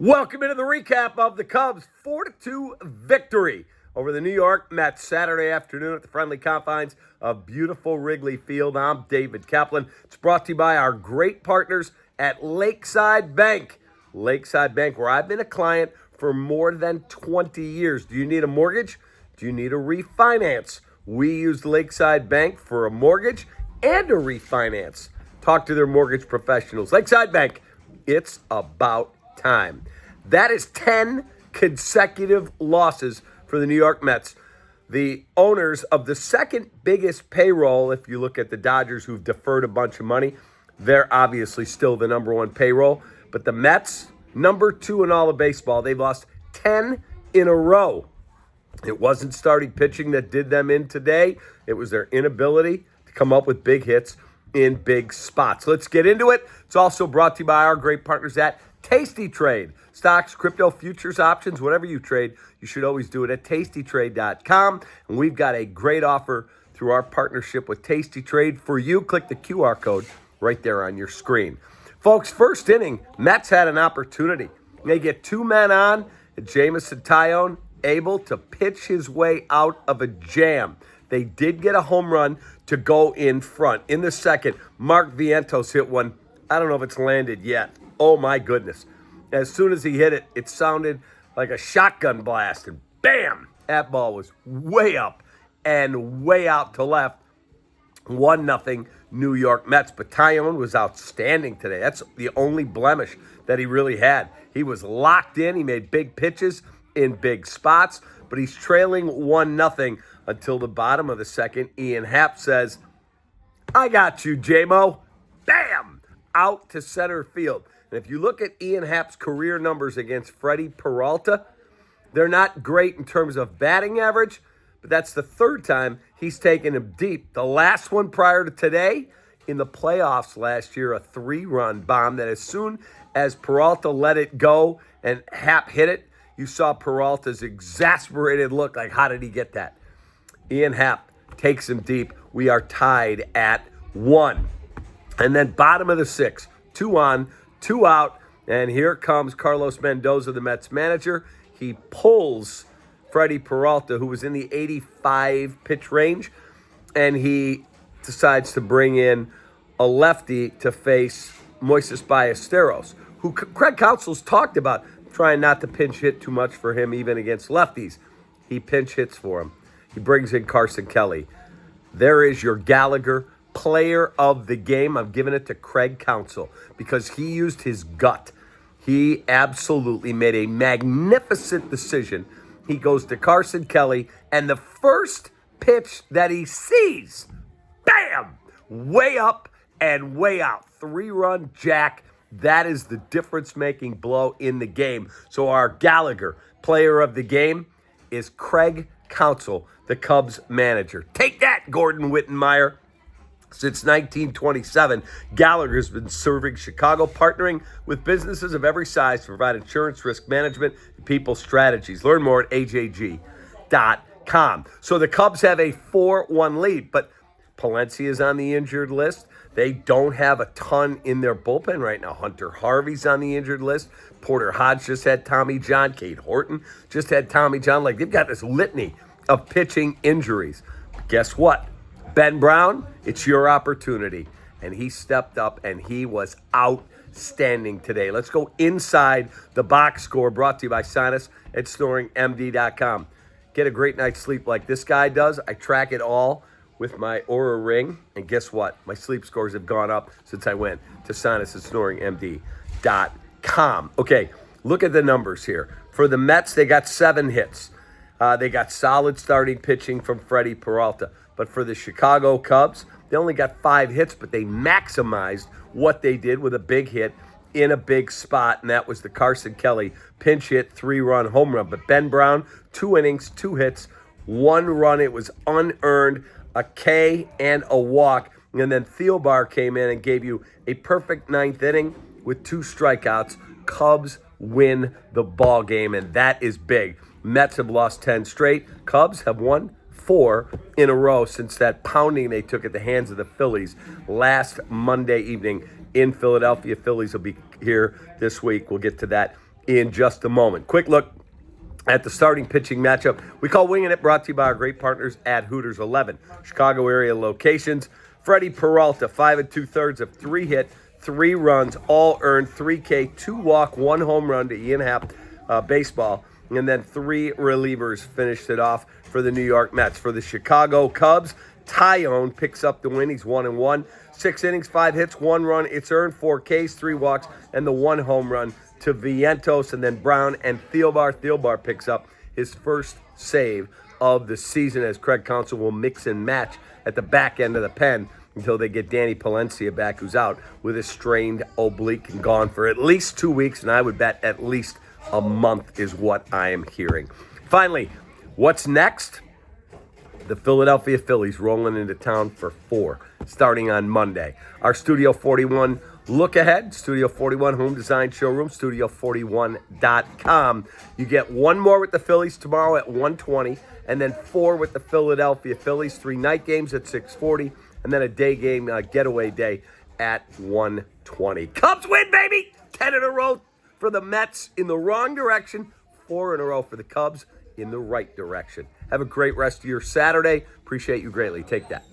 Welcome into the recap of the Cubs' 4-2 victory over the New York Mets Saturday afternoon at the friendly confines of beautiful Wrigley Field. I'm David Kaplan. It's brought to you by our great partners at Lakeside Bank. Lakeside Bank, where I've been a client for more than 20 years. Do you need a mortgage? Do you need a refinance? We use Lakeside Bank for a mortgage and a refinance. Talk to their mortgage professionals. Lakeside Bank, it's about time. That is 10 consecutive losses for the New York Mets. The owners of the second biggest payroll, if you look at the Dodgers who've deferred a bunch of money, they're obviously still the number one payroll. But the Mets, number two in all of baseball, they've lost 10 in a row. It wasn't starting pitching that did them in today. It was their inability to come up with big hits in big spots. Let's get into it. It's also brought to you by our great partners at Tasty Trade. Stocks, crypto, futures, options, whatever you trade, you should always do it at tastytrade.com. And we've got a great offer through our partnership with Tasty Trade for you. Click the QR code right there on your screen. Folks, first inning, Mets had an opportunity. They get two men on, and Jameson, Taillon able to pitch his way out of a jam. They did get a home run to go in front. In the second, Mark Vientos hit one. I don't know if it's landed yet. Oh, my goodness. As soon as he hit it, it sounded like a shotgun blast. And bam! That ball was way up and way out to left. 1-0 New York Mets. But Taillon was outstanding today. That's the only blemish that he really had. He was locked in. He made big pitches in big spots. But he's trailing 1-0 until the bottom of the second. Ian Happ says, "I got you, J-Mo." Bam! Out to center field. And if you look at Ian Happ's career numbers against Freddie Peralta, they're not great in terms of batting average, but that's the third time he's taken him deep. The last one prior to today, in the playoffs last year, a 3-run bomb that as soon as Peralta let it go and Happ hit it, you saw Peralta's exasperated look like, how did he get that? Ian Happ takes him deep. We are tied at 1. And then bottom of the 6th, 2 on, 2 out, and here comes Carlos Mendoza, the Mets manager. He pulls Freddie Peralta, who was in the 85 pitch range, and he decides to bring in a lefty to face Moises Ballesteros, who Craig Counsell's talked about trying not to pinch hit too much for him, even against lefties. He pinch hits for him. He brings in Carson Kelly. There is your Gallagher player of the game. I'm giving it to Craig Counsell because he used his gut. He absolutely made a magnificent decision. He goes to Carson Kelly, and the first pitch that he sees, bam, way up and way out. 3-run jack. That is the difference-making blow in the game. So our Gallagher player of the game is Craig Counsell, the Cubs manager. Take that, Gordon Wittenmeyer. Since 1927, Gallagher's been serving Chicago, partnering with businesses of every size to provide insurance, risk management, and people strategies. Learn more at ajg.com. So the Cubs have a 4-1 lead, but Palencia is on the injured list. They don't have a ton in their bullpen right now. Hunter Harvey's on the injured list. Porter Hodge just had Tommy John. Cade Horton just had Tommy John. Like, they've got this litany of pitching injuries. But guess what? Ben Brown, it's your opportunity. And he stepped up, and he was outstanding today. Let's go inside the box score, brought to you by Sinus at snoringmd.com. Get a great night's sleep like this guy does. I track it all with my Oura Ring. And guess what? My sleep scores have gone up since I went to Sinus at snoringmd.com. Okay, look at the numbers here. For the Mets, they got 7 hits. They got solid starting pitching from Freddie Peralta. But for the Chicago Cubs, they only got 5 hits, but they maximized what they did with a big hit in a big spot, and that was the Carson Kelly pinch hit 3-run home run. But Ben Brown, 2 innings, 2 hits, 1 run. It was unearned, a K and a walk. And then Thielbar came in and gave you a perfect 9th inning with 2 strikeouts. Cubs win the ball game, and that is big. Mets have lost 10 straight. Cubs have won 4 in a row since that pounding they took at the hands of the Phillies last Monday evening in Philadelphia. Phillies will be here this week. We'll get to that in just a moment. Quick look at the starting pitching matchup. We call Winging It, brought to you by our great partners at Hooters 11. Chicago area locations. Freddie Peralta, 5 2/3 of 3 hit, 3 runs, all earned, 3K, 2 walk, 1 home run to Ian Happ baseball. And then 3 relievers finished it off for the New York Mets. For the Chicago Cubs, Taillon picks up the win. He's 1-1. 6 innings, 5 hits, 1 run. It's earned, 4 Ks, 3 walks, and the 1 home run to Vientos. And then Brown and Thielbar picks up his first save of the season, as Craig Counsell will mix and match at the back end of the pen until they get Danny Palencia back, who's out with a strained oblique and gone for at least 2 weeks, and I would bet at least a month is what I am hearing. Finally, what's next? The Philadelphia Phillies rolling into town for 4, starting on Monday. Our Studio 41 look ahead, Studio 41 Home Design Showroom, studio41.com. You get 1 more with the Phillies tomorrow at 1:20, and then 4 with the Philadelphia Phillies, 3 night games at 6:40, and then a day game, getaway day at 1:20. Cubs win, baby! 10 in a row for the Mets in the wrong direction, 4 in a row for the Cubs in the right direction. Have a great rest of your Saturday. Appreciate you greatly. Take that.